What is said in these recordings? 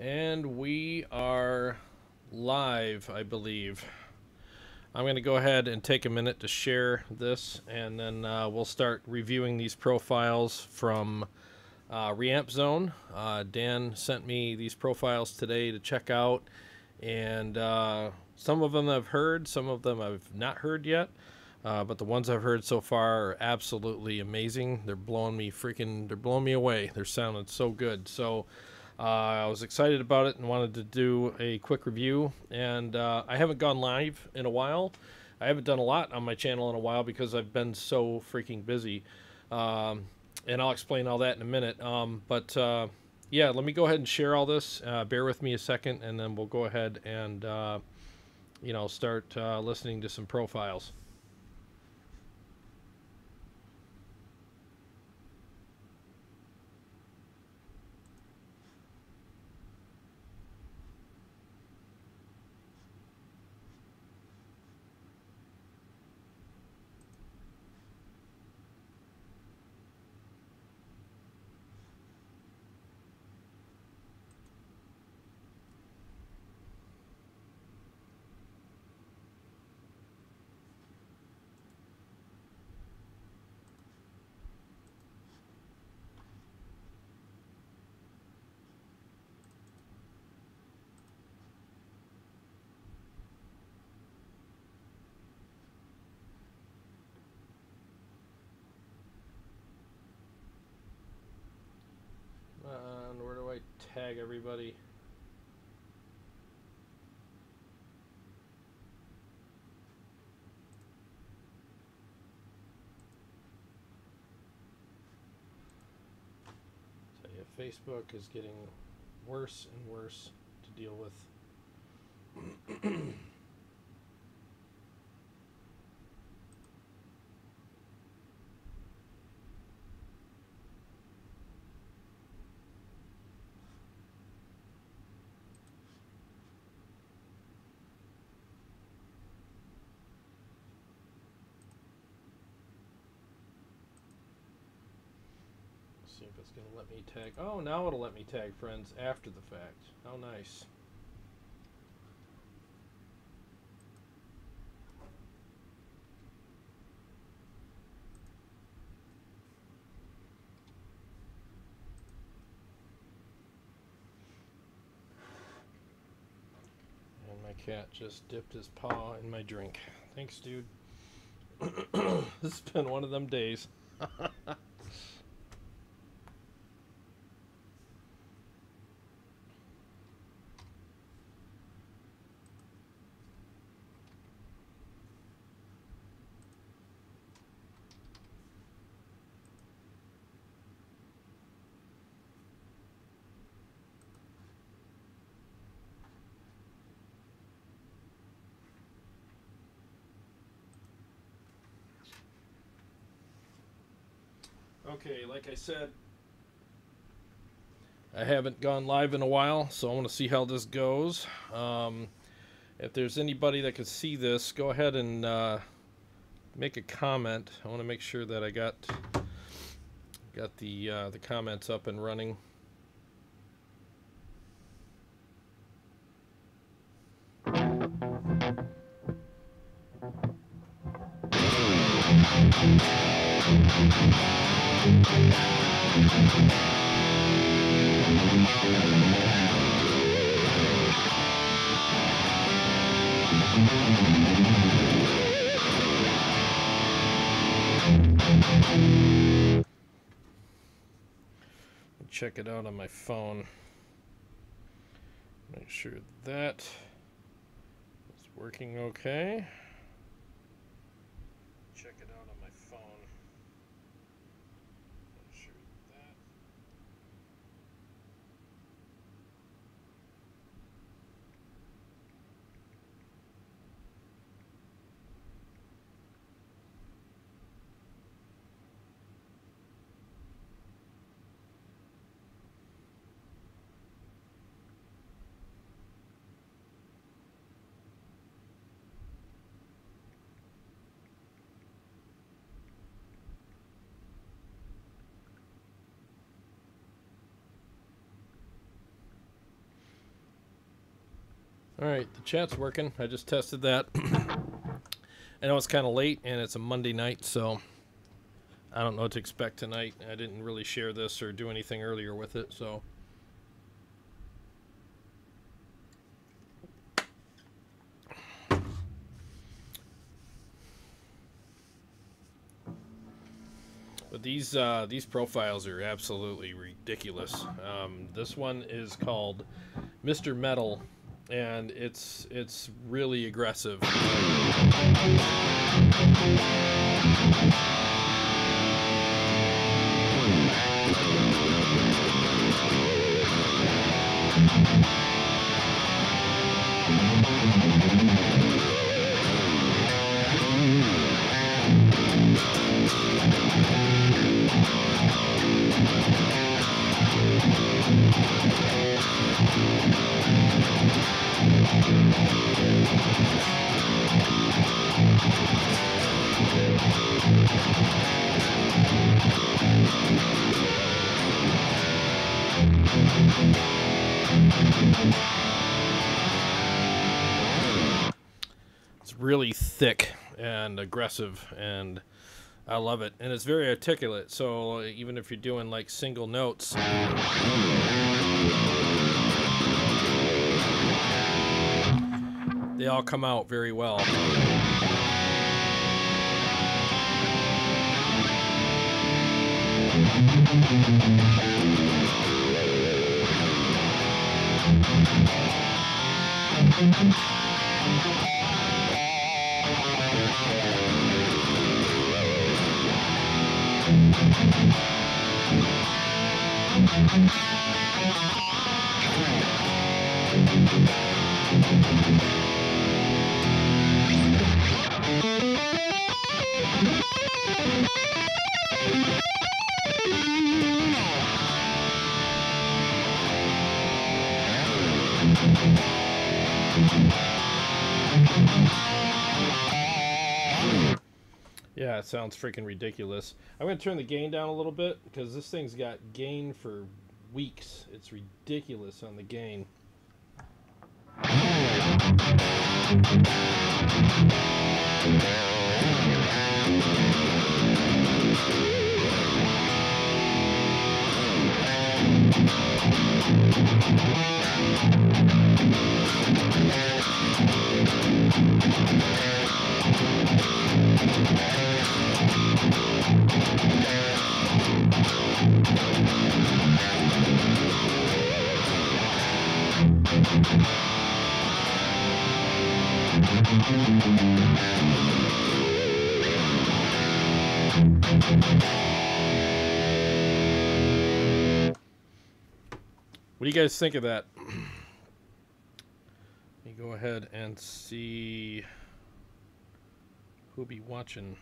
And we are live, I believe. I'm going to go ahead and take a minute to share this, and then we'll start reviewing these profiles from ReampZone. Dan sent me these profiles today to check out, and some of them I've heard, some of them I've not heard yet. But the ones I've heard so far are absolutely amazing. They're blowing me away. They're sounding so good. So I was excited about it and wanted to do a quick review. And I haven't gone live in a while. I haven't done a lot on my channel in a while because I've been so freaking busy. And I'll explain all that in a minute. Yeah, let me go ahead and share all this. Bear with me a second, and then we'll go ahead and start listening to some profiles. And where do I tag everybody? Tell you, Facebook is getting worse and worse to deal with. See if it's going to let me tag. Oh, now it'll let me tag friends after the fact. How nice. And my cat just dipped his paw in my drink. Thanks, dude. This has been one of them days. Okay, like I said, I haven't gone live in a while, so I want to see how this goes. If there's anybody that could see this, go ahead and make a comment. I want to make sure that I got the comments up and running. Check it out on my phone. Make sure that is working okay. Check it out on my phone. Make sure that. All right, the chat's working. I just tested that. I know it's kind of late, and it's a Monday night, so I don't know what to expect tonight. I didn't really share this or do anything earlier with it, so... But these profiles are absolutely ridiculous. This one is called Mr. Metal, and it's really aggressive. It's really thick and aggressive, and I love it. And it's very articulate, so even if you're doing like single notes, they all come out very well. Yeah, it sounds freaking ridiculous. I'm going to turn the gain down a little bit because this thing's got gain for weeks. It's ridiculous on the gain. What do you guys think of that? Let me go ahead and see who'll be watching.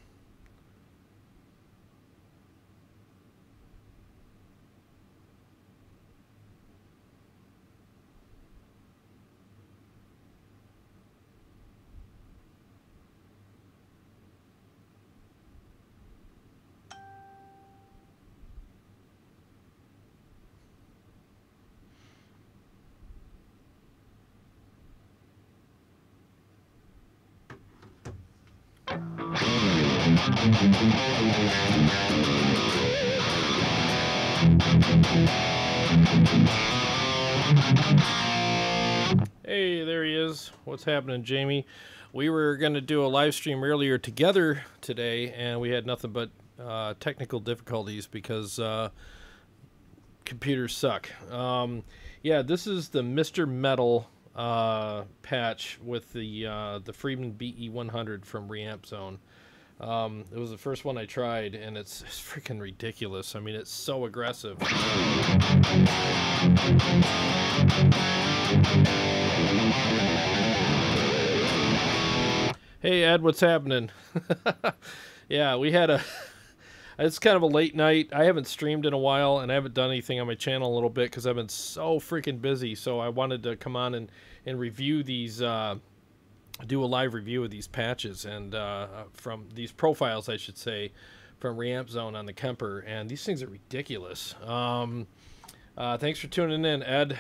Hey, there he is. What's happening, Jamie? We were going to do a live stream earlier together today, and we had nothing but technical difficulties because computers suck. Yeah, this is the Mr. Metal patch with the Friedman BE100 from ReampZone. It was the first one I tried, and it's freaking ridiculous. I mean, it's so aggressive. Hey, Ed, what's happening? Yeah, we had it's kind of a late night. I haven't streamed in a while, and I haven't done anything on my channel a little bit because I've been so freaking busy. So I wanted to come on and review these, do a live review of these patches and from these profiles, I should say, from ReampZone on the Kemper. And these things are ridiculous. Thanks for tuning in, Ed.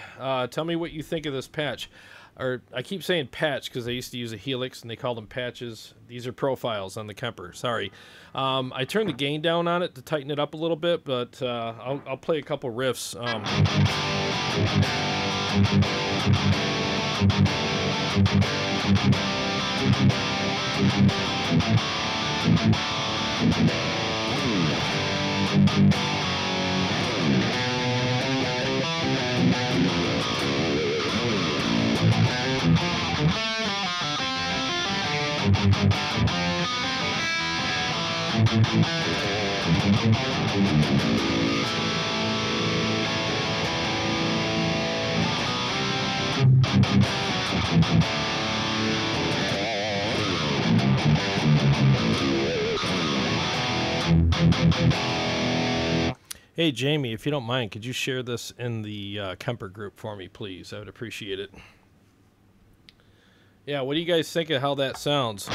Tell me what you think of this patch. or I keep saying patch because I used to use a Helix and they called them patches. These are profiles on the Kemper. Sorry. I turned the gain down on it to tighten it up a little bit, but I'll play a couple riffs. Hey, Jamie, if you don't mind, could you share this in the Kemper group for me, please? I would appreciate it. Yeah, what do you guys think of how that sounds?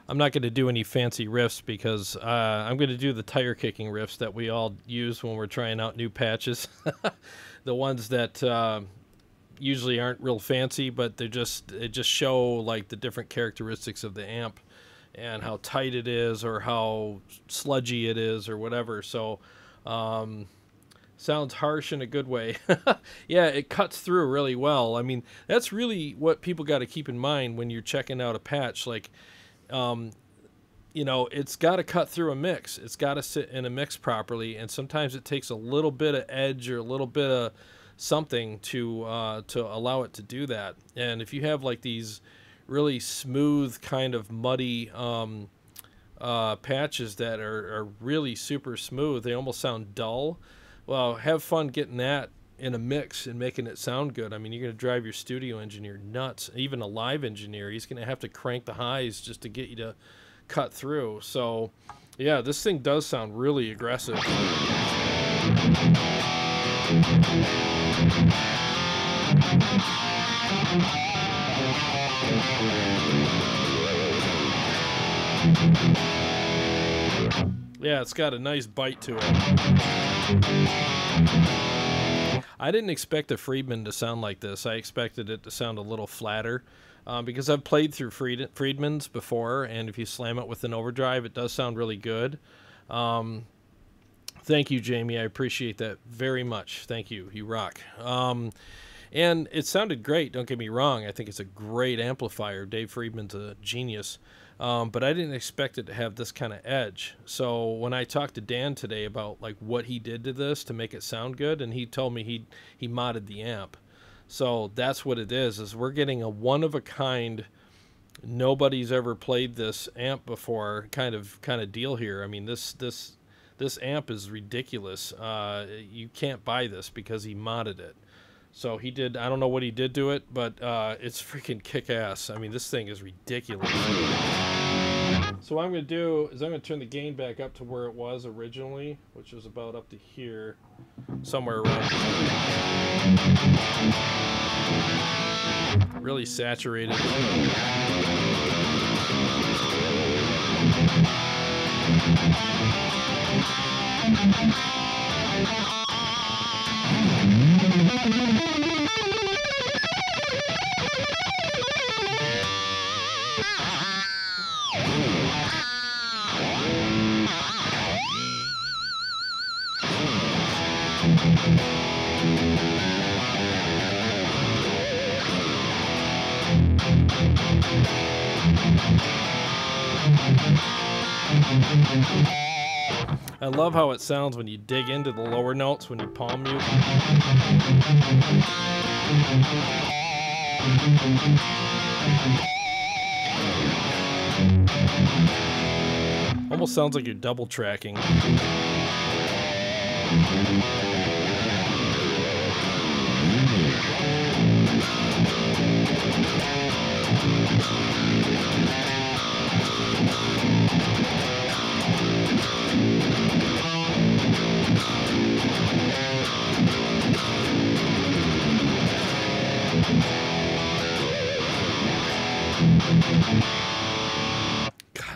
I'm not going to do any fancy riffs because I'm going to do the tire kicking riffs that we all use when we're trying out new patches. The ones that usually aren't real fancy, but they just show like the different characteristics of the amp and how tight it is or how sludgy it is or whatever. So sounds harsh in a good way. Yeah, it cuts through really well. I mean, that's really what people got to keep in mind when you're checking out a patch. Like, you know, it's got to cut through a mix. It's got to sit in a mix properly, and sometimes it takes a little bit of edge or a little bit of something to allow it to do that. And if you have like these really smooth, kind of muddy patches that are really super smooth, they almost sound dull. Well, have fun getting that in a mix and making it sound good. I mean, you're going to drive your studio engineer nuts. Even a live engineer, he's going to have to crank the highs just to get you to cut through. So yeah, this thing does sound really aggressive. Yeah, it's got a nice bite to it. I didn't expect a Friedman to sound like this. I expected it to sound a little flatter because I've played through Friedmans before, and if you slam it with an overdrive, it does sound really good. Thank you, Jamie. I appreciate that very much. Thank you. You rock. And it sounded great. Don't get me wrong. I think it's a great amplifier. Dave Friedman's a genius. But I didn't expect it to have this kind of edge. So when I talked to Dan today about like what he did to this to make it sound good, and he told me he modded the amp. So that's what it is we're getting a one-of-a-kind, nobody's ever played this amp before kind of deal here. I mean, this amp is ridiculous. You can't buy this because he modded it. So he did, I don't know what he did to it, but it's freaking kick-ass. I mean, this thing is ridiculous. So what I'm going to do is I'm going to turn the gain back up to where it was originally, which was about up to here, somewhere around here. Really saturated. I love how it sounds when you dig into the lower notes when you palm mute. Almost sounds like you're double tracking.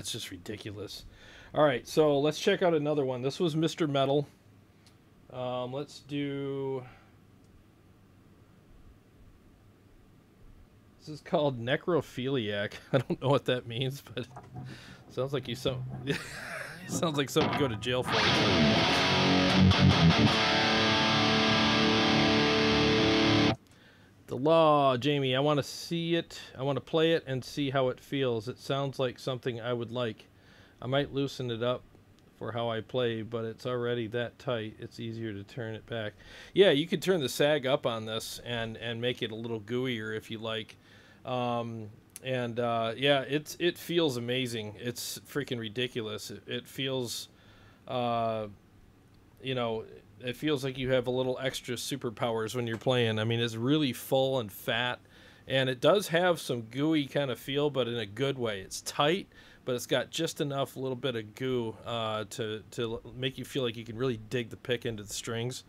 it's just ridiculous. All right, so let's check out another one. This was Mr. Metal. Let's do... This is called necrophiliac. I don't know what that means, but sounds like you sounds like something you go to jail for. The Law, Jamie. I want to see it. I want to play it and see how it feels. It sounds like something I would like. I might loosen it up for how I play, but it's already that tight. It's easier to turn it back. Yeah, you could turn the sag up on this and make it a little gooier if you like. Yeah, it feels amazing. It's freaking ridiculous. It feels, you know, it feels like you have a little extra superpowers when you're playing. I mean, it's really full and fat, and it does have some gooey kind of feel, but in a good way. It's tight, but it's got just enough little bit of goo to make you feel like you can really dig the pick into the strings.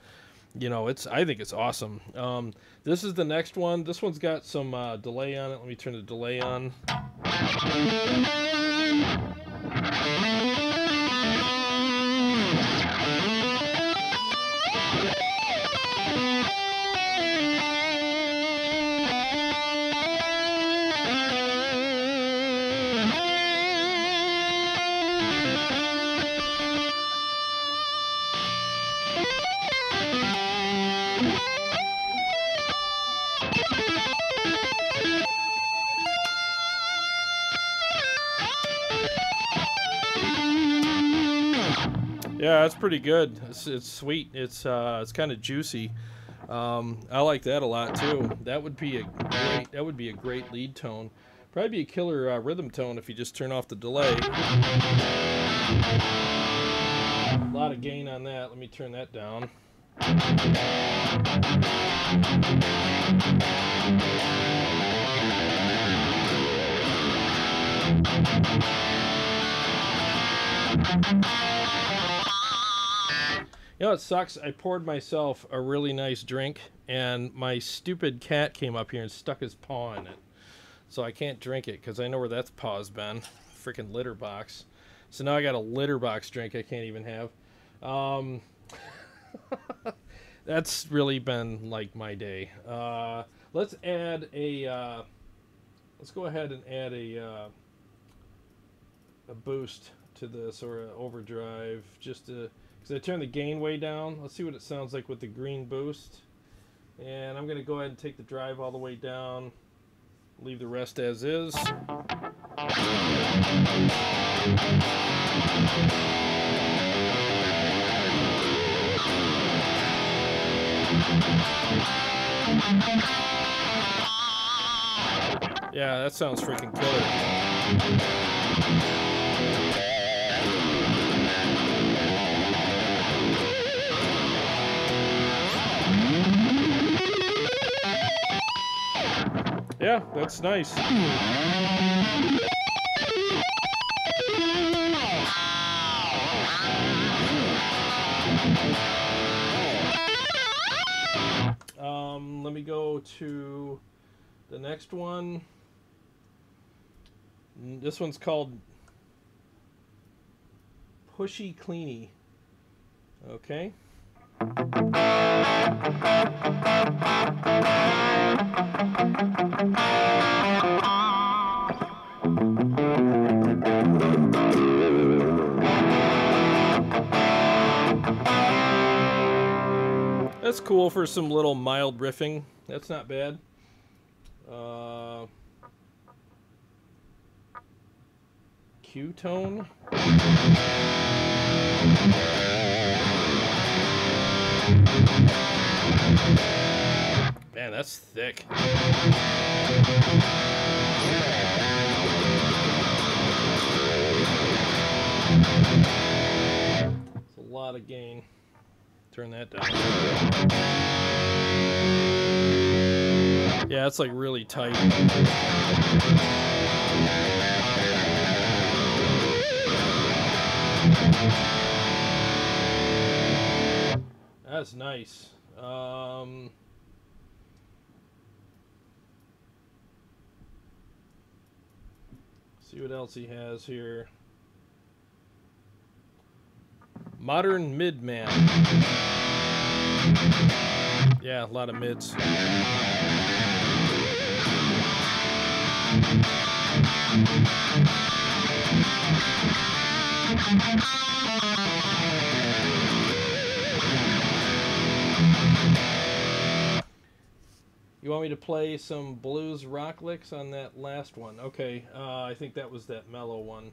You know, I think it's awesome. This is the next one. This one's got some delay on it. Let me turn the delay on. Yeah, that's pretty good. It's sweet. It's kind of juicy. I like that a lot too. That would be a great lead tone. Probably be a killer rhythm tone if you just turn off the delay. A lot of gain on that. Let me turn that down. You know, it sucks. I poured myself a really nice drink, and my stupid cat came up here and stuck his paw in it. So I can't drink it, because I know where that paw's been. Freaking litter box. So now I got a litter box drink I can't even have. That's really been, like, my day. Let's add a... let's go ahead and add a boost to this, or an overdrive, just to... Because I turn the gain way down. Let's see what it sounds like with the green boost. And I'm going to go ahead and take the drive all the way down. Leave the rest as is. Yeah, that sounds freaking killer. Yeah, that's nice. Let me go to the next one. This one's called Pushy Cleany. Okay. That's cool for some little mild riffing. That's not bad. Q tone. Man, that's thick. It's a lot of gain. Turn that down. Yeah, it's like really tight. That's nice. See what else he has here. Modern mid man. Yeah, a lot of mids. You want me to play some blues rock licks on that last one? Okay, I think that was that mellow one.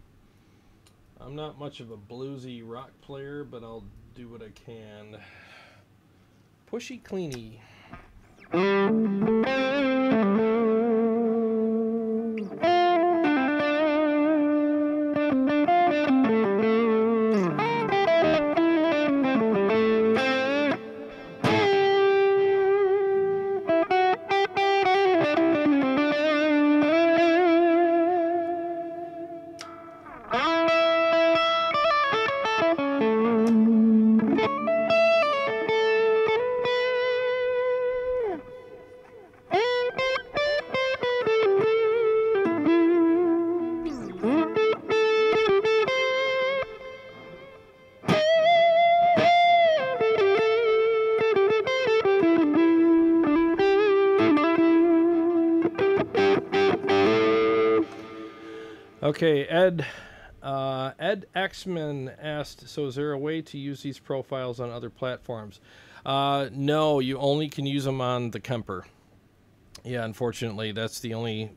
I'm not much of a bluesy rock player, but I'll do what I can. Pushy Cleany. Okay, Ed Xman asked, so is there a way to use these profiles on other platforms? No, you only can use them on the Kemper. Yeah, unfortunately, that's the only,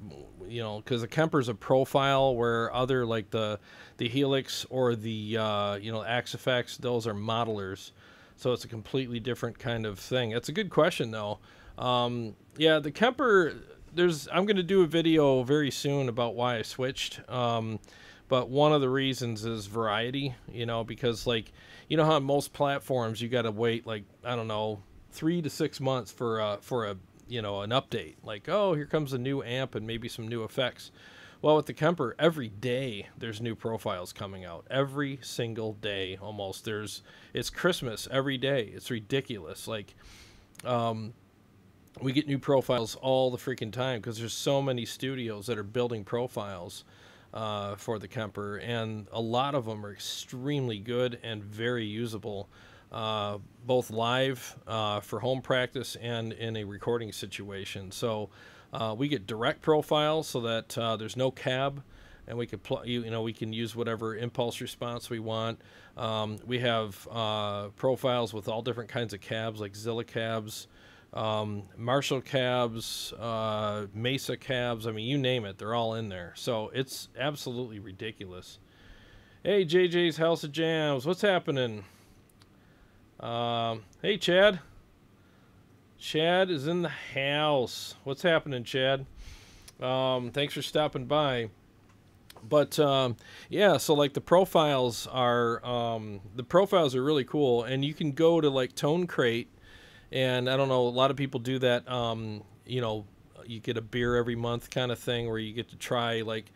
you know, because the Kemper's a profile where other, like the Helix or the, you know, Axifex, those are modelers. So it's a completely different kind of thing. It's a good question, though. Yeah, the Kemper... I'm going to do a video very soon about why I switched. But one of the reasons is variety, you know, because like, you know how on most platforms you got to wait like, I don't know, 3 to 6 months for a, you know, an update. Like, oh, here comes a new amp and maybe some new effects. Well, with the Kemper, every day there's new profiles coming out. Every single day almost. It's Christmas every day. It's ridiculous. Like, we get new profiles all the freaking time because there's so many studios that are building profiles for the Kemper, and a lot of them are extremely good and very usable, both live for home practice and in a recording situation. So we get direct profiles so that there's no cab, and we could you know, we can use whatever impulse response we want. We have profiles with all different kinds of cabs, like Zilla cabs, Marshall cabs, Mesa cabs. I mean, you name it, they're all in there. So it's absolutely ridiculous. Hey, JJ's House of Jams, what's happening? Hey, Chad. Chad is in the house. What's happening, Chad? Thanks for stopping by. But yeah, so like the profiles are really cool, and you can go to like Tone Crate. And I don't know, a lot of people do that, you know, you get a beer every month kind of thing where you get to try like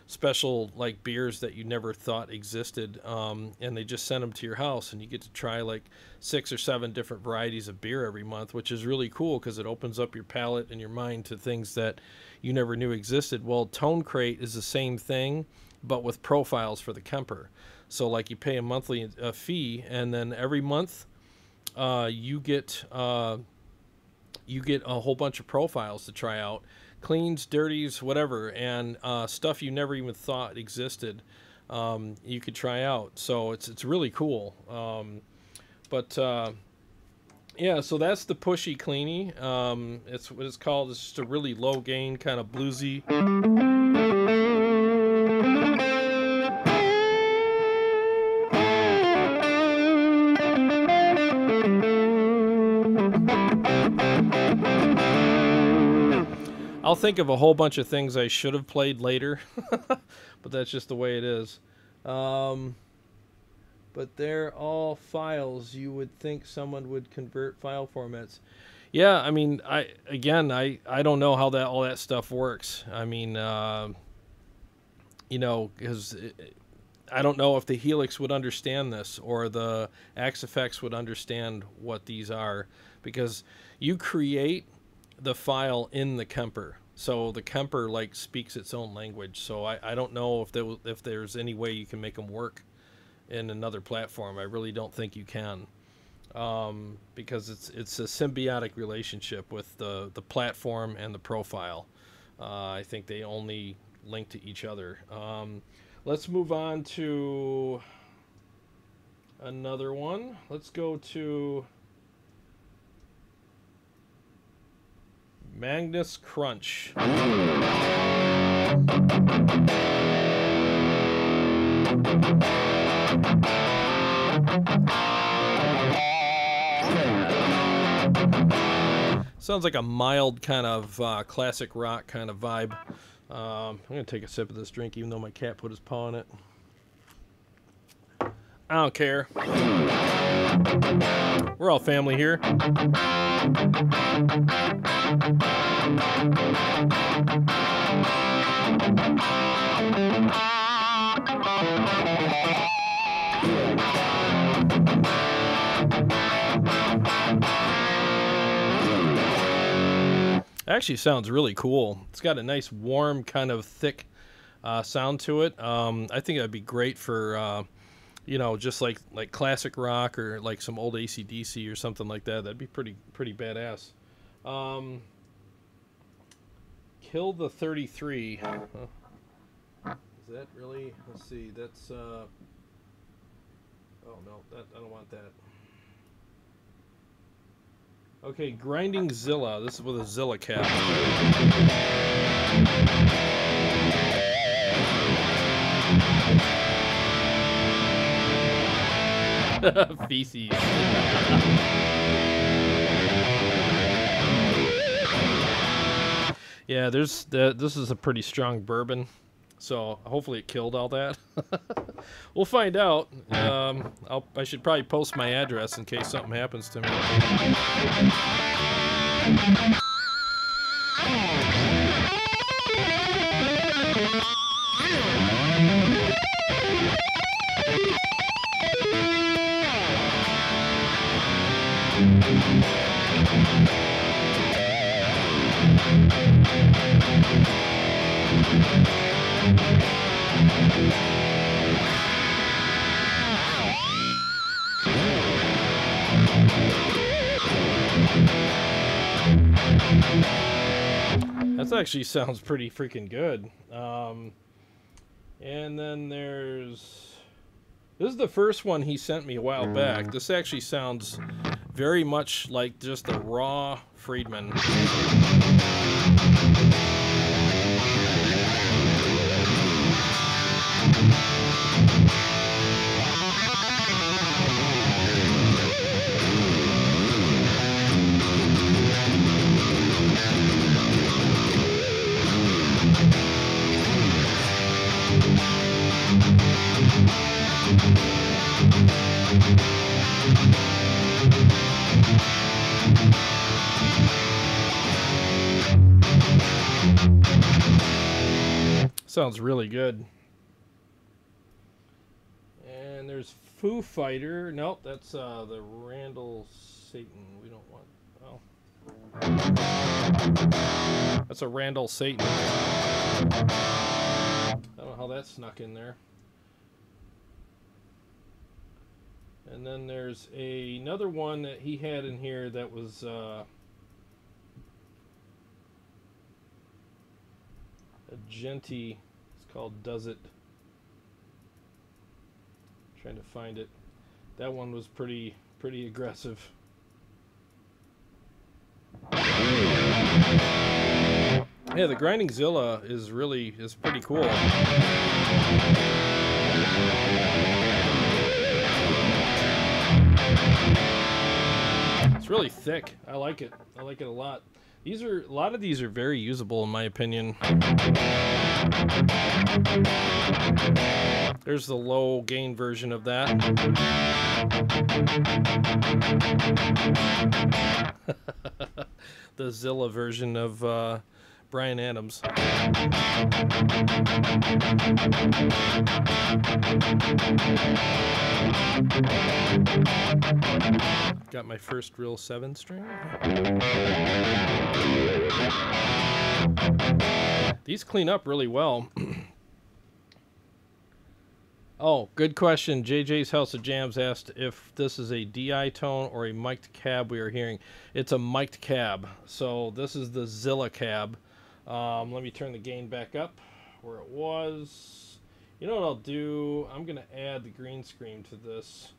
special like beers that you never thought existed, and they just send them to your house, and you get to try like 6 or 7 different varieties of beer every month, which is really cool because it opens up your palate and your mind to things that you never knew existed. Well, Tone Crate is the same thing, but with profiles for the Kemper. So like you pay a monthly fee, and then every month you get a whole bunch of profiles to try out, cleans, dirties, whatever, and stuff you never even thought existed. You could try out, so it's really cool. Yeah, so that's the Pushy Cleany. It's what it's called. It's just a really low gain kind of bluesy. I'll think of a whole bunch of things I should have played later, but that's just the way it is. But they're all files. You would think someone would convert file formats. Yeah, I mean, I don't know how all that stuff works. I mean, you know, because I don't know if the Helix would understand this or the Axifex would understand what these are, because you create the file in the Kemper, so the Kemper like speaks its own language. So I don't know if there's any way you can make them work in another platform. I really don't think you can, because it's a symbiotic relationship with the platform and the profile. I think they only link to each other. Let's move on to another one. Let's go to Magnus Crunch. Sounds like a mild kind of classic rock kind of vibe. I'm going to take a sip of this drink even though my cat put his paw in it. I don't care. We're all family here. Actually sounds really cool. It's got a nice warm kind of thick sound to it. I think that'd be great for you know, just like classic rock or like some old AC/DC or something like that. That'd be pretty badass. Kill the 33. Is that really? Let's see. That's oh no, that I don't want that. Okay, Grinding Zilla. This is with a Zilla cap. Feces. Yeah, this is a pretty strong bourbon, so hopefully it killed all that. We'll find out. I should probably post my address in case something happens to me. That actually sounds pretty freaking good. And then this is the first one he sent me a while back. This actually sounds very much like just a raw Friedman. Sounds really good. And there's Foo Fighter. Nope, that's the Randall Satan. We don't want. Oh, that's a Randall Satan. I don't know how that snuck in there. And then there's another one that he had in here that was a Genty. It's called Does It. Trying to find it. That one was pretty aggressive. Yeah, the Grinding Zilla is pretty cool. It's really thick. I like it. I like it a lot. A lot of these are very usable in my opinion. There's the low gain version of that. The Zilla version of Bryan Adams. Got my first real 7-string. These clean up really well. Oh, good question. JJ's House of Jams asked if this is a DI tone or a mic'd cab we are hearing. It's a mic'd cab. So this is the Zilla cab. Let me turn the gain back up where it was. You know what I'll do? I'm going to add the green screen to this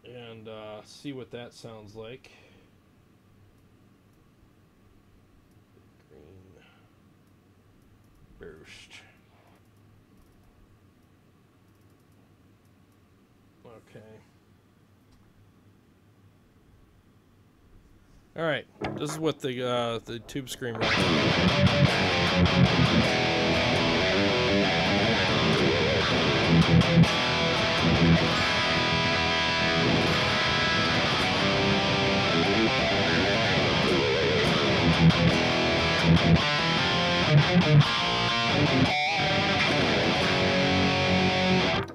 and see what that sounds like. Green burst. Okay. All right. This is what the tube screen runs.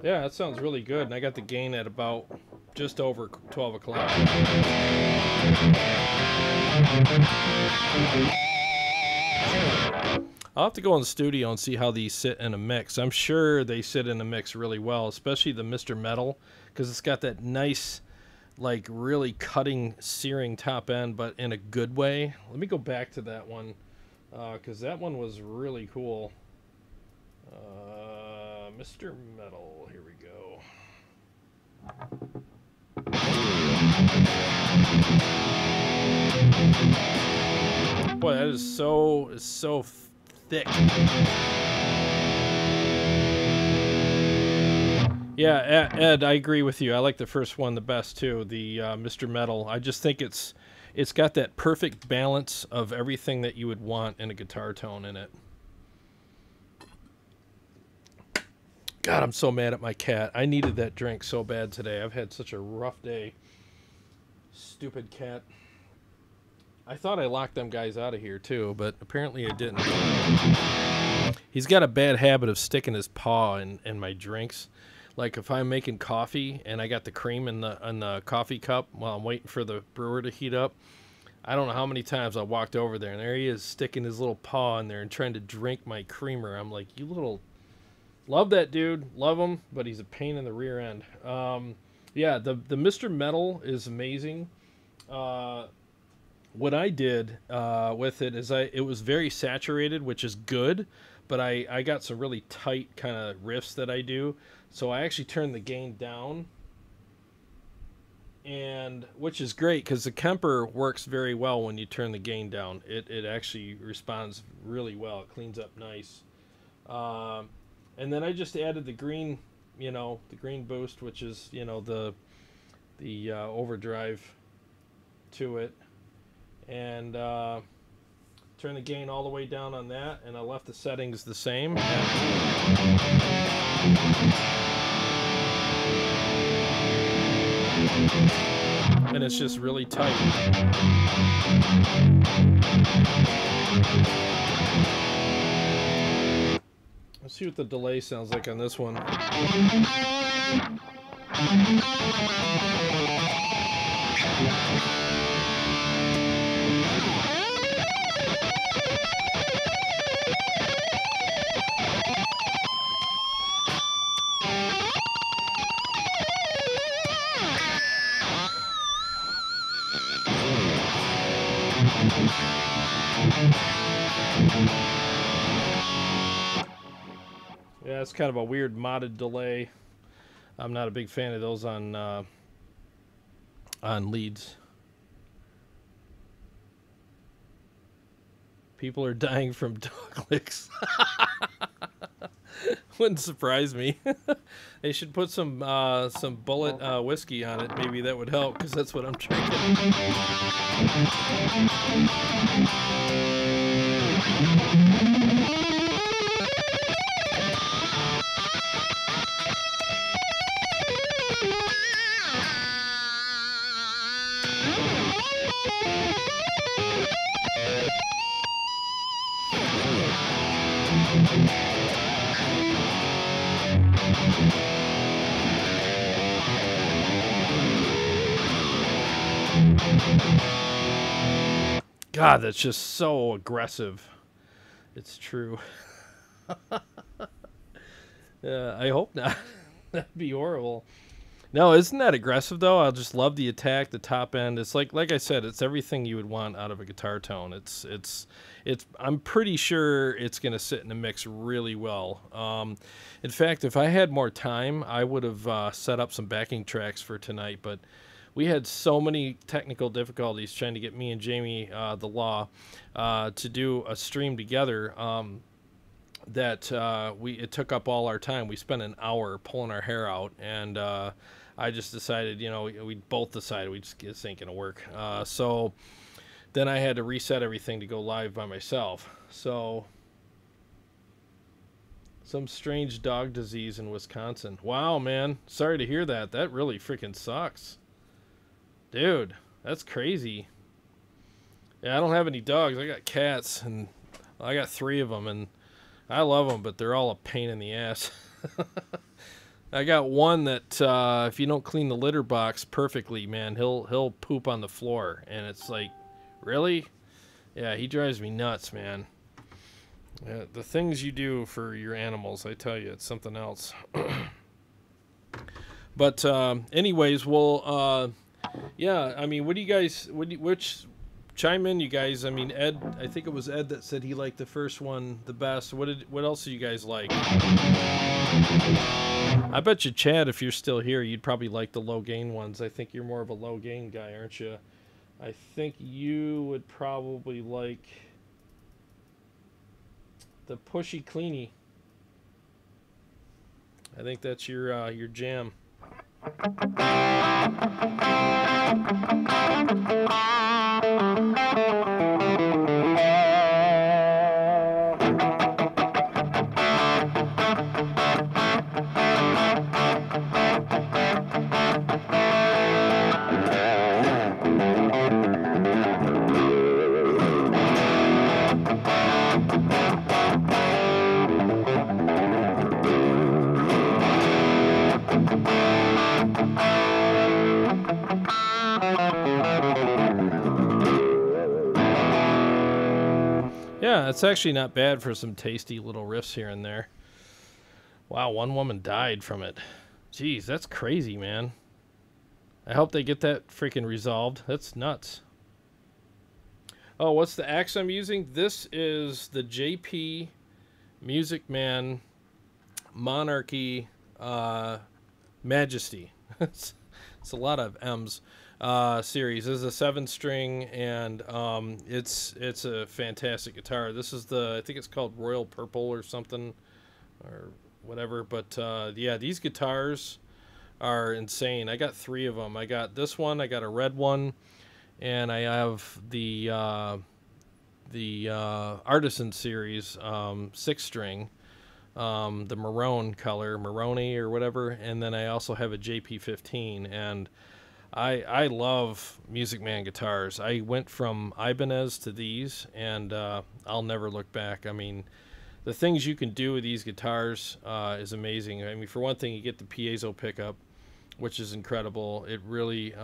Yeah, that sounds really good, and I got the gain at about just over 12 o'clock. I'll have to go in the studio and see how these sit in a mix. I'm sure they sit in a mix really well, especially the Mr. Metal, because it's got that nice, like, really cutting, searing top end, but in a good way. Let me go back to that one, because that one was really cool. Mr. Metal, here we go. Boy, that is so thick. Yeah, Ed, I agree with you. I like the first one the best too, the Mr. Metal. I just think it's got that perfect balance of everything that you would want in a guitar tone in it. God, I'm so mad at my cat. I needed that drink so bad today. I've had such a rough day. Stupid cat. I thought I locked them guys out of here too, but apparently I didn't. He's got a bad habit of sticking his paw in my drinks. Like if I'm making coffee and I got the cream in the coffee cup while I'm waiting for the brewer to heat up, I don't know how many times I walked over there and there he is sticking his little paw in there and trying to drink my creamer. I'm like, you little... Love that dude, love him, but he's a pain in the rear end. Yeah, the Mr. Metal is amazing. What I did with it is it was very saturated, which is good, but I got some really tight kind of riffs that I do, so I actually turned the gain down, and which is great because the Kemper works very well when you turn the gain down. It actually responds really well. It cleans up nice. And then I just added the green, the green boost, which is, the overdrive to it. And turn the gain all the way down on that, and I left the settings the same. And it's just really tight. Let's see what the delay sounds like on this one. Yeah, it's kind of a weird modded delay. I'm not a big fan of those on leads. People are dying from dog licks. Wouldn't surprise me. They should put some bullet whiskey on it. Maybe that would help, because that's what I'm drinking. God, that's just so aggressive. It's true. I hope not. That'd be horrible. No, isn't that aggressive though? I just love the attack, the top end. It's like I said, it's everything you would want out of a guitar tone. It's. I'm pretty sure it's gonna sit in the mix really well. In fact, if I had more time, I would have set up some backing tracks for tonight. But we had so many technical difficulties trying to get me and Jamie, the Law, to do a stream together. That it took up all our time. We spent an hour pulling our hair out, and I just decided, we both decided this ain't gonna work. So then I had to reset everything to go live by myself. So some strange dog disease in Wisconsin. Wow, man. Sorry to hear that. That really freaking sucks. Dude, that's crazy. Yeah, I don't have any dogs. I got cats, and I got 3 of them, and I love them, but they're all a pain in the ass. I got one that if you don't clean the litter box perfectly, man, he'll poop on the floor, and it's like, really? Yeah, he drives me nuts, man. The things you do for your animals, I tell you, it's something else. But anyways, we'll yeah. I mean, what do you guys? Which chime in, you guys? I mean, Ed. I think it was Ed that said he liked the first one the best. What else do you guys like? I bet you, Chad, if you're still here, you'd probably like the low gain ones. I think you're more of a low gain guy, aren't you? I think you would probably like the pushy cleany. I think that's your jam. Yeah, it's actually not bad for some tasty little riffs here and there. Wow, one woman died from it. Jeez, that's crazy, man. I hope they get that freaking resolved. That's nuts. Oh, what's the axe I'm using? This is the JP Music Man Monarchy Majesty. It's a lot of M's. Series. This is a 7-string, and it's a fantastic guitar. This is I think it's called Royal Purple or something, or whatever. But yeah, these guitars are insane. I got 3 of them. I got this one, I got a red one, and I have the Artisan series 6-string, the maroon color, Maroni or whatever, and then I also have a JP15, and I love Music Man guitars. I went from Ibanez to these, and I'll never look back. I mean, the things you can do with these guitars is amazing. I mean, for one thing, you get the piezo pickup, which is incredible. It really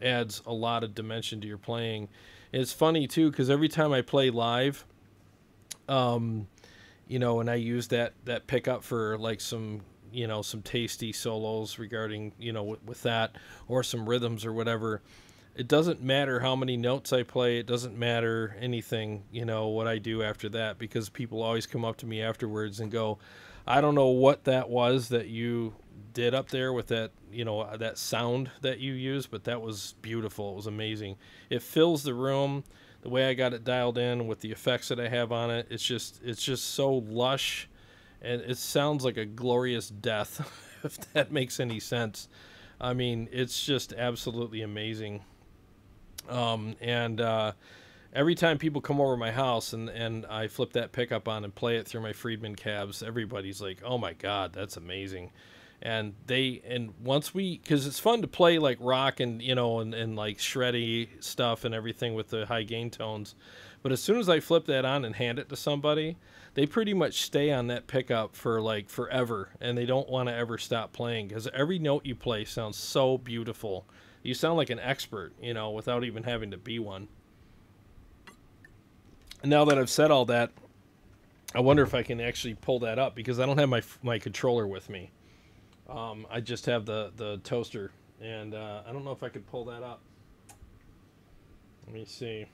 adds a lot of dimension to your playing. And it's funny, too, because every time I play live, and I use that pickup for, like, some tasty solos regarding, with that, or some rhythms or whatever. It doesn't matter how many notes I play. It doesn't matter anything, what I do after that, because people always come up to me afterwards and go, I don't know what that was that you did up there with that, that sound that you used, but that was beautiful. It was amazing. It fills the room. The way I got it dialed in with the effects that I have on it, it's just so lush. And it sounds like a glorious death, if that makes any sense. I mean, it's just absolutely amazing. Every time people come over my house and I flip that pickup on and play it through my Friedman cabs, everybody's like, oh my God, that's amazing. And once because it's fun to play like rock and, and like shreddy stuff and everything with the high gain tones. But as soon as I flip that on and hand it to somebody, they pretty much stay on that pickup for like forever, and they don't want to ever stop playing, because every note you play sounds so beautiful. You sound like an expert, without even having to be one. And now that I've said all that, I wonder if I can actually pull that up because I don't have my controller with me. I just have the toaster, and I don't know if I could pull that up. Let me see.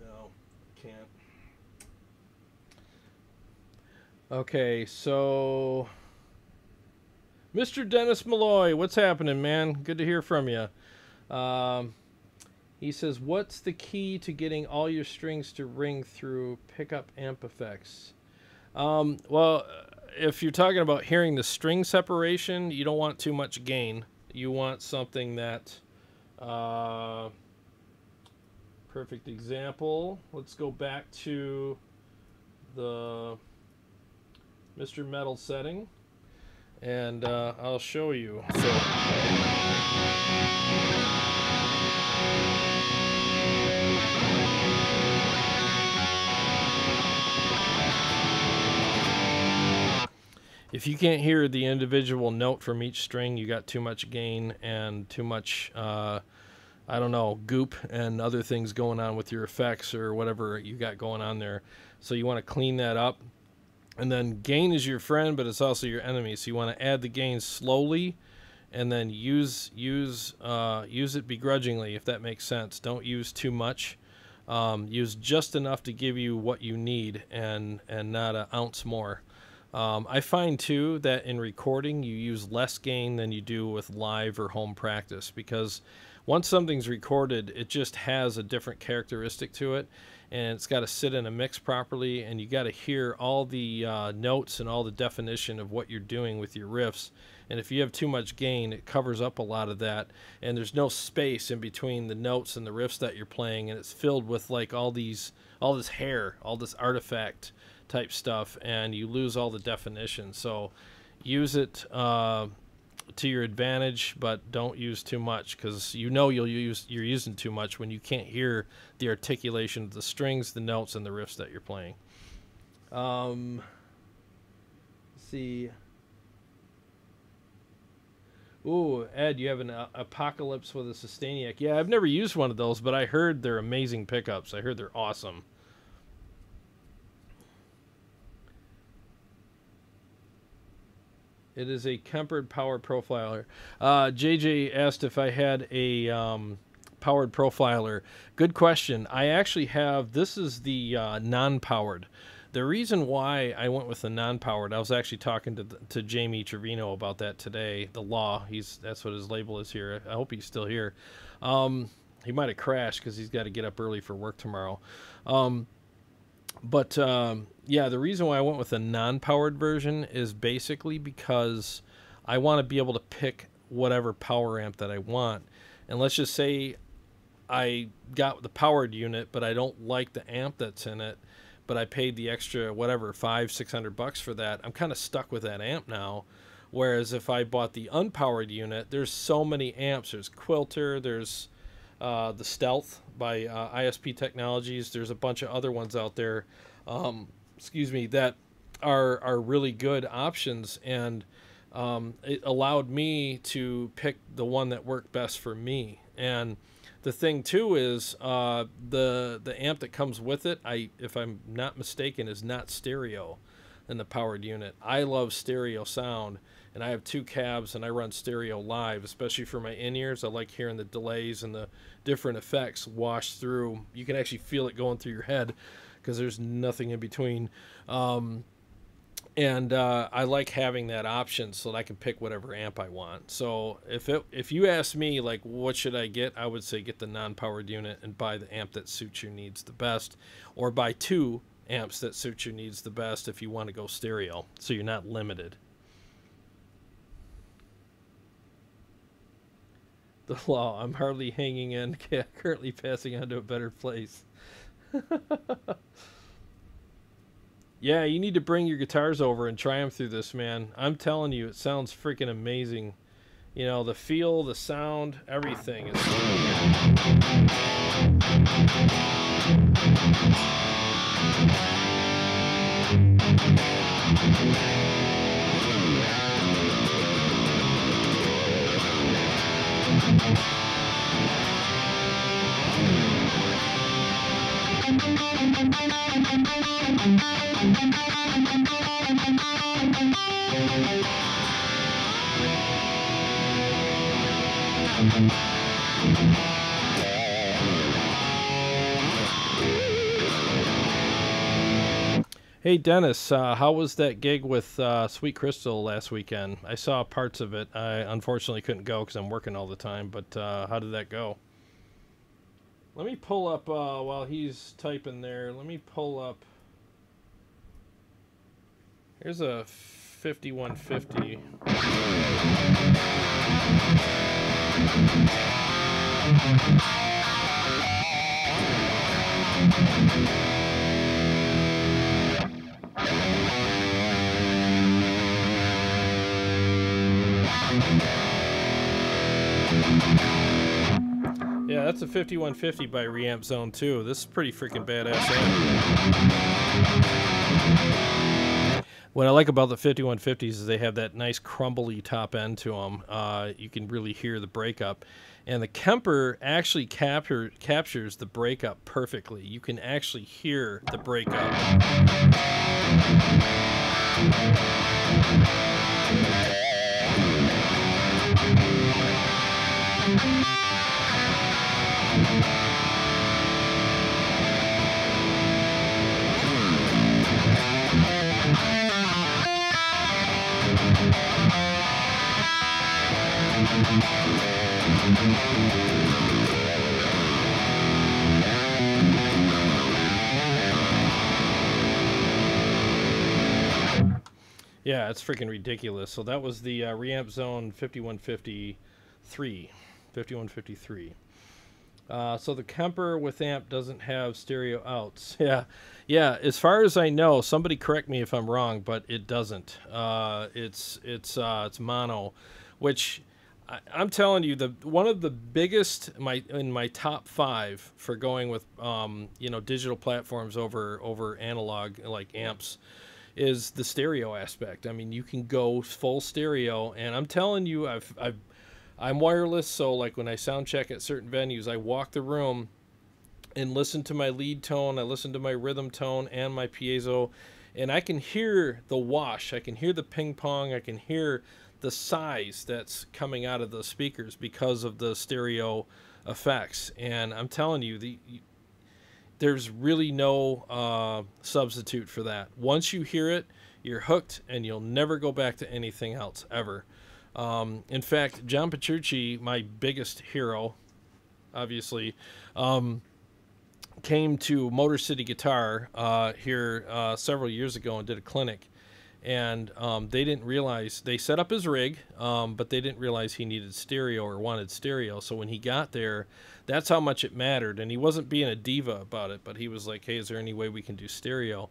No, can't. Okay, so Mr. Dennis Malloy, what's happening, man? Good to hear from you. He says, what's the key to getting all your strings to ring through pickup amp effects? Well, if you're talking about hearing the string separation, you don't want too much gain. You want something that, perfect example. Let's go back to the Mr. Metal setting, and I'll show you. So. If you can't hear the individual note from each string, you got too much gain and too much, I don't know, goop and other things going on with your effects or whatever you got going on there. So you want to clean that up. And then gain is your friend, but it's also your enemy. So you want to add the gain slowly and then use it begrudgingly, if that makes sense. Don't use too much. Use just enough to give you what you need and not an ounce more. I find too that in recording you use less gain than you do with live or home practice, because once something's recorded, it just has a different characteristic to it, and it's got to sit in a mix properly, and you got to hear all the notes and all the definition of what you're doing with your riffs. And if you have too much gain, it covers up a lot of that, and there's no space in between the notes and the riffs that you're playing, and it's filled with like all this hair, all this artifact type stuff, and you lose all the definition. So use it to your advantage, but don't use too much, because you're using too much when you can't hear the articulation of the strings, the notes, and the riffs that you're playing. Let's see. Ooh, Ed, you have an Apocalypse with a Sustainiac. Yeah, I've never used one of those, but I heard they're amazing pickups. I heard they're awesome. It is a Kempered powered profiler. JJ asked if I had a powered profiler. Good question. I actually have, this is the non-powered. The reason why I went with the non-powered, I was actually talking to Jamie Trevino about that today. The Law, that's what his label is here. I hope he's still here. He might have crashed because he's got to get up early for work tomorrow. Yeah, the reason why I went with a non-powered version is basically because I want to be able to pick whatever power amp that I want. And let's just say I got the powered unit, but I don't like the amp that's in it, but I paid the extra, whatever, $500-600 for that. I'm kind of stuck with that amp now. Whereas if I bought the unpowered unit, there's so many amps. There's Quilter, there's the Stealth by ISP Technologies. There's a bunch of other ones out there, excuse me, that are really good options, and it allowed me to pick the one that worked best for me. And the thing too is the amp that comes with it, if I'm not mistaken, is not stereo in the powered unit. I love stereo sound, and I have 2 cabs, and I run stereo live, especially for my in-ears. I like hearing the delays and the different effects wash through. You can actually feel it going through your head because there's nothing in between. I like having that option so that I can pick whatever amp I want. So if you ask me, like, what should I get, I would say get the non-powered unit and buy the amp that suits your needs the best, or buy 2 amps that suit your needs the best if you want to go stereo, so you're not limited. The Law, I'm hardly hanging in, currently passing on to a better place. Yeah, you need to bring your guitars over and try them through this, man. I'm telling you, it sounds freaking amazing. You know, the feel, the sound, everything is Hey Dennis, how was that gig with Sweet Crystal last weekend? I saw parts of it. I unfortunately couldn't go because I'm working all the time, but how did that go? Let me pull up, while he's typing there, let me pull up. Here's a 5150. Yeah, that's a 5150 by ReampZone too. This is pretty freaking badass amp. What I like about the 5150s is they have that nice crumbly top end to them. You can really hear the breakup. And the Kemper actually captures the breakup perfectly. You can actually hear the breakup. Yeah, it's freaking ridiculous. So that was the ReampZone 5153. So the Kemper with amp doesn't have stereo outs. Yeah. As far as I know, somebody correct me if I'm wrong, but it doesn't. It's mono, which I'm telling you, one of the biggest in my top 5 for going with digital platforms over analog like amps is the stereo aspect. I mean, you can go full stereo, and I'm telling you, I'm wireless, so like when I sound check at certain venues, I walk the room and listen to my lead tone, I listen to my rhythm tone and my piezo, and I can hear the wash, I can hear the ping pong, I can hear the size that's coming out of the speakers because of the stereo effects. And I'm telling you, there's really no substitute for that. Once you hear it, you're hooked, and you'll never go back to anything else ever. In fact, John Petrucci, my biggest hero, obviously, came to Motor City Guitar here several years ago and did a clinic. And they didn't realize, they set up his rig, but they didn't realize he needed stereo or wanted stereo. So when he got there, that's how much it mattered. And he wasn't being a diva about it, but he was like, hey, is there any way we can do stereo?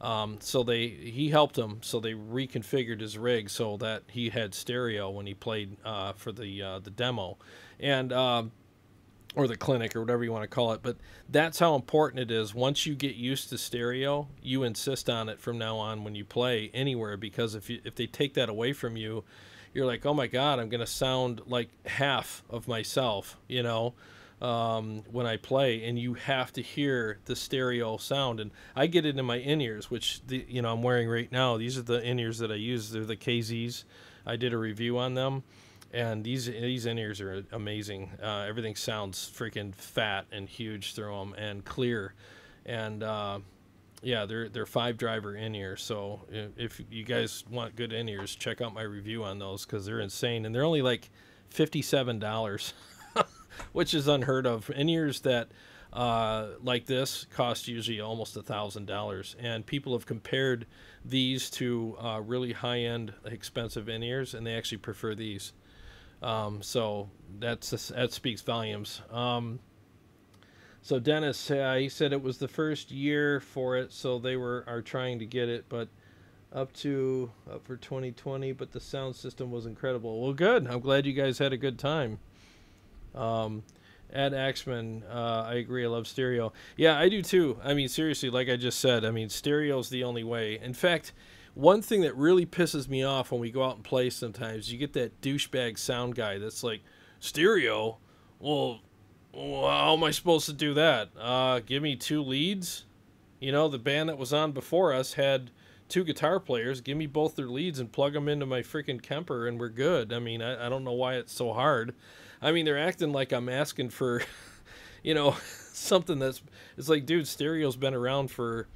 So he helped him. So they reconfigured his rig so that he had stereo when he played for the demo. And or the clinic, or whatever you want to call it. But that's how important it is. Once you get used to stereo, you insist on it from now on when you play anywhere, because if they take that away from you, you're like, oh my God, I'm going to sound like half of myself, when I play. And you have to hear the stereo sound. And I get it in my in-ears, which I'm wearing right now. These are the in-ears that I use. They're the KZs. I did a review on them. And these in-ears are amazing. Everything sounds freaking fat and huge through them, and clear. And yeah, they're 5-driver in-ears. So if you guys want good in-ears, check out my review on those, because they're insane. And they're only like $57, which is unheard of. In-ears that like this cost usually almost $1,000. And people have compared these to really high-end, expensive in-ears, and they actually prefer these. So that speaks volumes. So Dennis, he said it was the first year for it, so they are trying to get it, but up for 2020, but the sound system was incredible. Well, good. I'm glad you guys had a good time. Ed Axman, I agree. I love stereo. Yeah, I do too. I mean, seriously, like I just said, I mean, stereo's the only way. In fact, one thing that really pisses me off when we go out and play sometimes, you get that douchebag sound guy that's like, stereo? Well, how am I supposed to do that? Give me 2 leads? The band that was on before us had two guitar players, give me both their leads and plug them into my freaking Kemper and we're good. I mean, I don't know why it's so hard. I mean, they're acting like I'm asking for, you know, something that's, it's like, dude, stereo's been around for,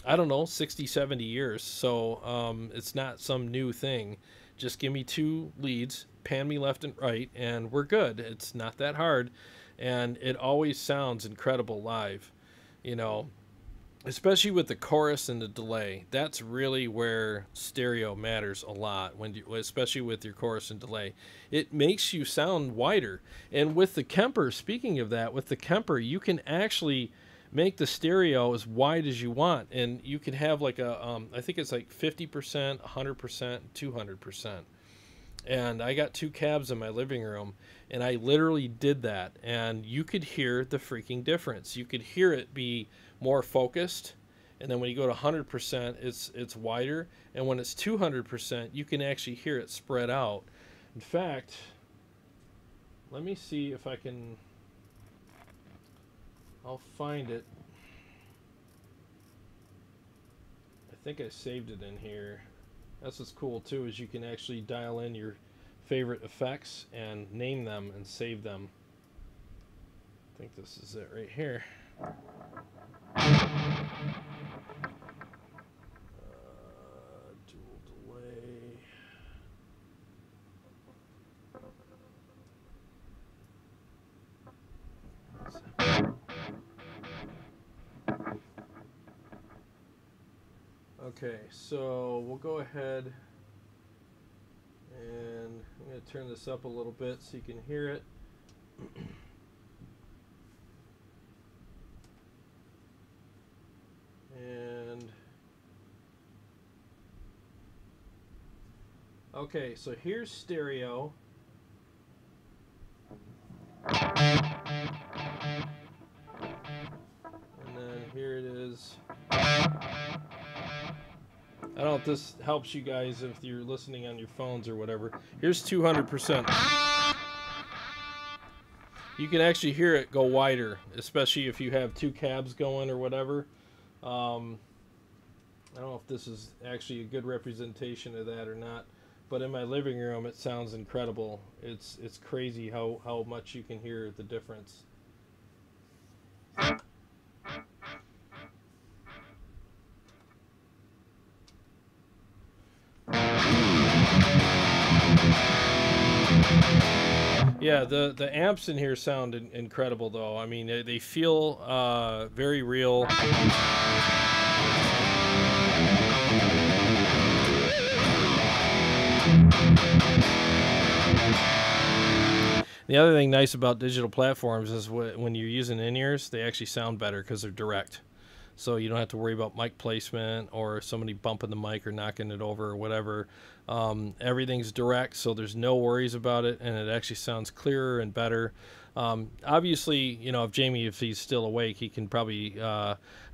I don't know, 60, 70 years. So it's not some new thing. Just give me two leads, pan me left and right, and we're good. It's not that hard. And it always sounds incredible live, you know, especially with the chorus and the delay. That's really where stereo matters a lot, when you, especially with your chorus and delay. It makes you sound wider. And with the Kemper, speaking of that, with the Kemper, you can actually make the stereo as wide as you want, and you can have like a I think it's like 50%, 100%, 200%. And I got two cabs in my living room, and I literally did that, and you could hear the freaking difference. You could hear it be more focused, and then when you go to 100%, it's wider, and when it's 200%, you can actually hear it spread out. In fact, let me see if I can, I'll find it. I think I saved it in here. That's what's cool too, is you can actually dial in your favorite effects and name them and save them. I think this is it right here. Dual delay. Okay, so we'll go ahead and I'm going to turn this up a little bit so you can hear it. And okay, so here's stereo. And then here it is. I don't know if this helps you guys if you're listening on your phones or whatever. Here's 200%. You can actually hear it go wider, especially if you have two cabs going or whatever. I don't know if this is actually a good representation of that or not, but in my living room it sounds incredible. It's crazy how much you can hear the difference. Yeah, the amps in here sound incredible though. I mean, they feel very real. The other thing nice about digital platforms is when you're using in-ears, they actually sound better because they're direct. So you don't have to worry about mic placement or somebody bumping the mic or knocking it over or whatever. Everything's direct, so there's no worries about it, and it actually sounds clearer and better. Obviously, you know, if Jamie, if he's still awake, he can probably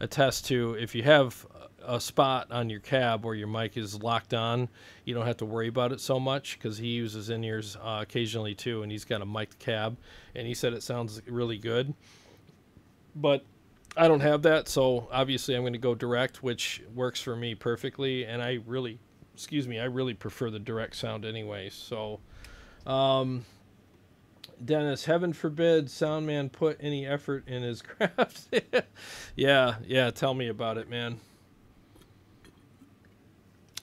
attest to, if you have a spot on your cab where your mic is locked on, you don't have to worry about it so much, because he uses in-ears occasionally too, and he's got a mic'd cab, and he said it sounds really good. But I don't have that, so obviously I'm going to go direct, which works for me perfectly, and I really, I really prefer the direct sound anyway. So Dennis, heaven forbid Soundman put any effort in his craft. yeah, tell me about it, man.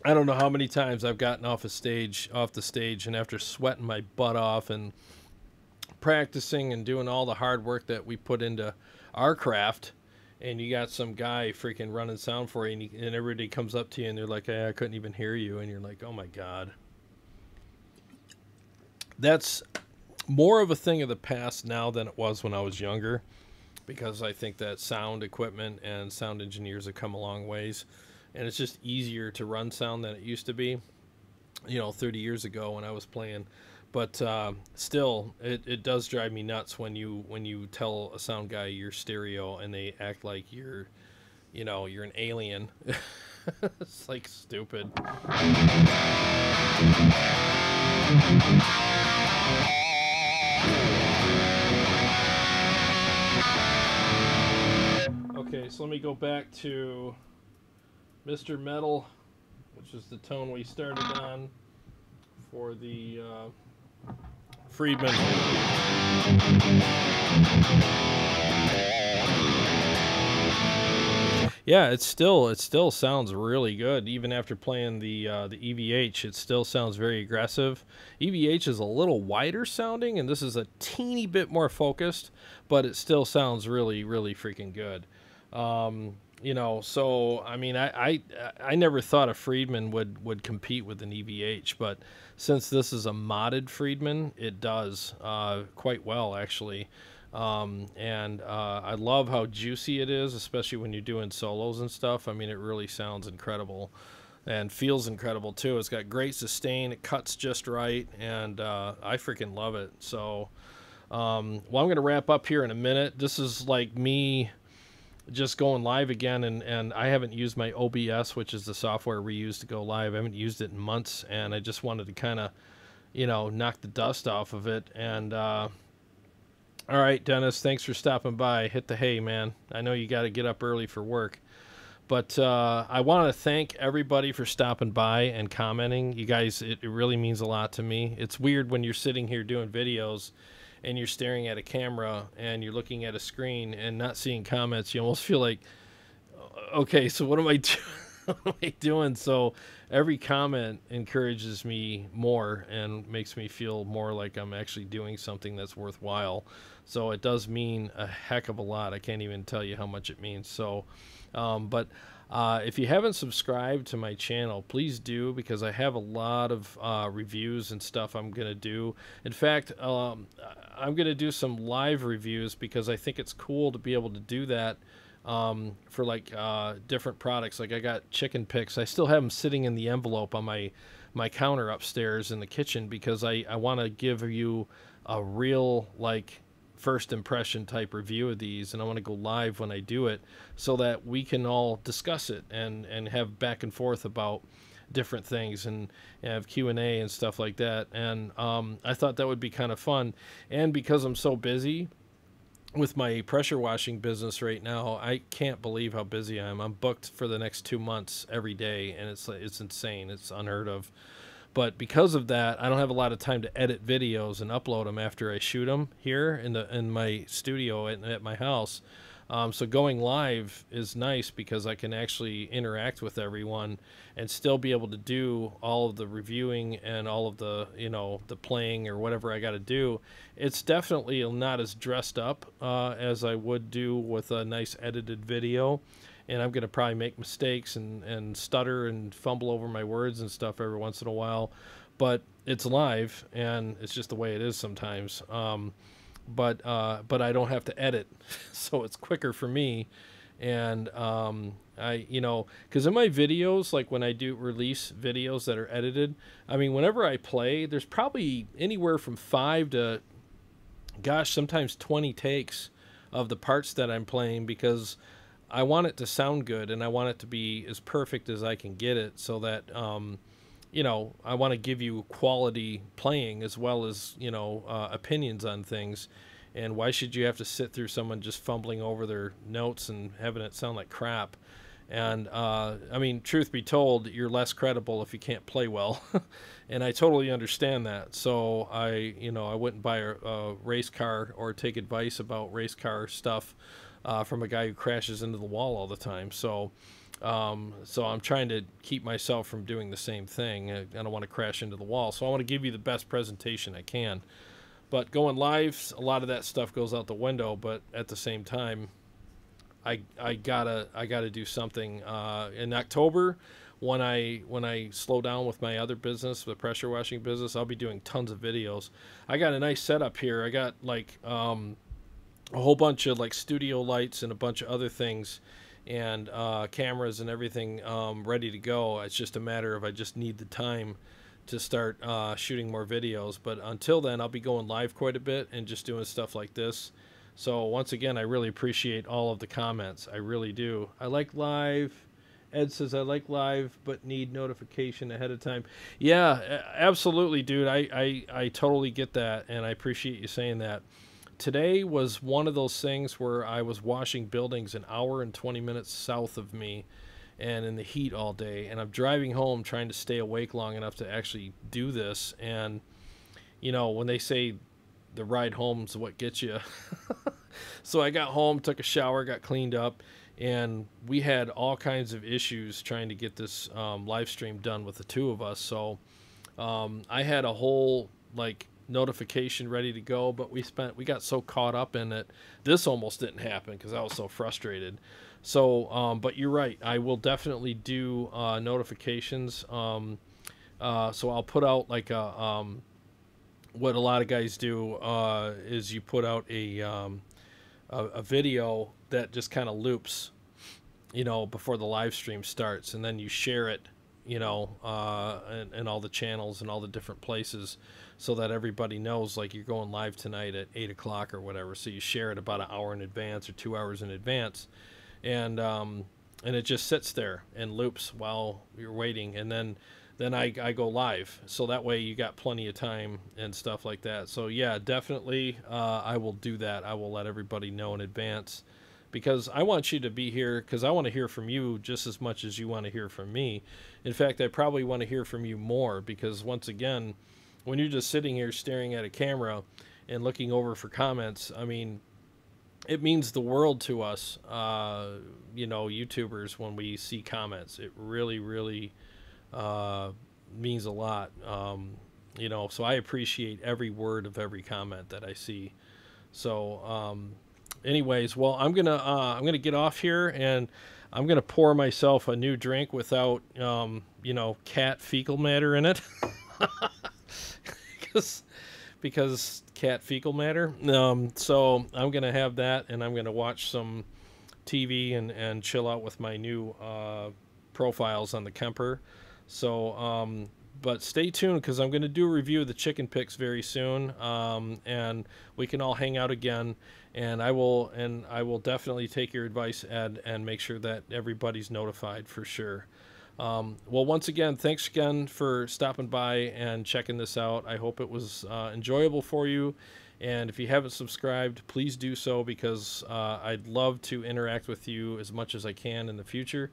I don't know how many times I've gotten off the stage, and after sweating my butt off and practicing and doing all the hard work that we put into our craft, and you got some guy freaking running sound for you, and everybody comes up to you and they're like, hey, I couldn't even hear you, and you're like, oh my God. That's more of a thing of the past now than it was when I was younger, because I think that sound equipment and sound engineers have come a long ways, and it's just easier to run sound than it used to be, you know, 30 years ago when I was playing. But still, it does drive me nuts when you tell a sound guy you're stereo and they act like you're an alien. It's like stupid. Okay, so let me go back to Mr. Metal which is the tone we started on for the Friedman. Yeah, it still sounds really good even after playing the EVH. It still sounds very aggressive. EVH is a little wider sounding, and this is a teeny bit more focused, but it still sounds really freaking good. You know, so I mean, I never thought a Friedman would compete with an EVH, but since this is a modded Friedman, it does quite well actually. And I love how juicy it is, especially when you're doing solos and stuff. I mean, it really sounds incredible and feels incredible too. It's got great sustain, it cuts just right, and I freaking love it. So, well, I'm going to wrap up here in a minute. This is like me just going live again, and I haven't used my OBS, which is the software we use to go live. I haven't used it in months, and I just wanted to kind of, you know, knock the dust off of it. And all right, Dennis, thanks for stopping by. Hit the hay, man. I know you got to get up early for work, but I want to thank everybody for stopping by and commenting. You guys, it really means a lot to me. It's weird when you're sitting here doing videos and you're staring at a camera and you're looking at a screen and not seeing comments. You almost feel like, okay, so what am I doing? What am I doing? So every comment encourages me more and makes me feel more like I'm actually doing something that's worthwhile. So it does mean a heck of a lot. I can't even tell you how much it means. So, but if you haven't subscribed to my channel, please do, because I have a lot of reviews and stuff I'm going to do. In fact, I'm going to do some live reviews because I think it's cool to be able to do that for like different products. Like I got chicken picks. I still have them sitting in the envelope on my counter upstairs in the kitchen because I want to give you a real like first impression type review of these, and I want to go live when I do it so that we can all discuss it and have back and forth about different things and have Q&A and stuff like that. And I thought that would be kind of fun. And because I'm so busy with my pressure washing business right now, I can't believe how busy I am. I'm booked for the next 2 months every day, and it's insane. It's unheard of. But because of that, I don't have a lot of time to edit videos and upload them after I shoot them here in my studio at my house. So going live is nice because I can actually interact with everyone and still be able to do all of the reviewing and all of the, you know, the playing or whatever I got to do. It's definitely not as dressed up as I would do with a nice edited video. And I'm going to probably make mistakes and stutter and fumble over my words and stuff every once in a while. But it's live, and it's just the way it is sometimes. But I don't have to edit, so it's quicker for me. And you know, because in my videos, like when I do release videos that are edited, I mean, whenever I play, there's probably anywhere from 5 to, gosh, sometimes 20 takes of the parts that I'm playing because I want it to sound good and I want it to be as perfect as I can get it so that, you know, I want to give you quality playing as well as, you know, opinions on things. And why should you have to sit through someone just fumbling over their notes and having it sound like crap? And, I mean, truth be told, you're less credible if you can't play well. And I totally understand that. So you know, I wouldn't buy a race car or take advice about race car stuff from a guy who crashes into the wall all the time. So I'm trying to keep myself from doing the same thing. I don't want to crash into the wall. So I want to give you the best presentation I can. But going live, a lot of that stuff goes out the window. But at the same time, I gotta do something. In October, when I slow down with my other business, the pressure washing business, I'll be doing tons of videos. I got a nice setup here. I got like a whole bunch of like studio lights and a bunch of other things and cameras and everything ready to go. It's just a matter of I just need the time to start shooting more videos. But until then, I'll be going live quite a bit and just doing stuff like this. So once again, I really appreciate all of the comments. I really do. I like live. Ed says, I like live, but need notification ahead of time. Yeah, absolutely, dude. I totally get that, and I appreciate you saying that. Today was one of those things where I was washing buildings an hour and 20 minutes south of me, and in the heat all day, and I'm driving home trying to stay awake long enough to actually do this. And you know, when they say the ride home's what gets you. So I got home, took a shower, got cleaned up, and we had all kinds of issues trying to get this live stream done with the two of us. So I had a whole like notification ready to go, but we got so caught up in it, this almost didn't happen because I was so frustrated. So but you're right, I will definitely do notifications. So I'll put out like a what a lot of guys do is you put out a video that just kind of loops, you know, before the live stream starts, and then you share it, you know, in all the channels and all the different places, so that everybody knows like you're going live tonight at 8 o'clock or whatever. So you share it about an hour in advance or 2 hours in advance, and it just sits there and loops while you're waiting, and then I go live, so that way you got plenty of time and stuff like that. So yeah, definitely I will do that. I will let everybody know in advance, because I want you to be here, because I want to hear from you just as much as you want to hear from me. In fact, I probably want to hear from you more, because once again, when you're just sitting here staring at a camera and looking over for comments, I mean, it means the world to us, you know, YouTubers, when we see comments. It really, really means a lot, you know, so I appreciate every word of every comment that I see. So anyways, well, I'm gonna get off here, and I'm gonna pour myself a new drink without you know, cat fecal matter in it. because cat fecal matter. So I'm gonna have that, and I'm gonna watch some TV and chill out with my new profiles on the Kemper. So, but stay tuned, because I'm going to do a review of the chicken picks very soon, and we can all hang out again. And I will definitely take your advice, Ed, and make sure that everybody's notified for sure. Well, once again, thanks again for stopping by and checking this out. I hope it was enjoyable for you. And if you haven't subscribed, please do so, because I'd love to interact with you as much as I can in the future.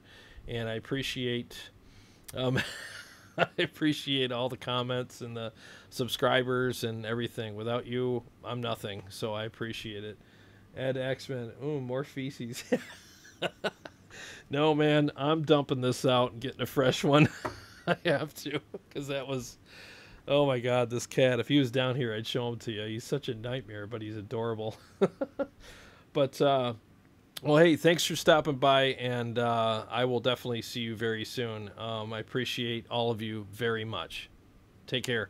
And I appreciate I appreciate all the comments and the subscribers and everything. Without you, I'm nothing. So I appreciate it. Ed Axman, ooh, more feces. No, man, I'm dumping this out and getting a fresh one. I have to, because that was, oh my God, this cat. If he was down here, I'd show him to you. He's such a nightmare, but he's adorable. But well, hey, thanks for stopping by, and I will definitely see you very soon. I appreciate all of you very much. Take care.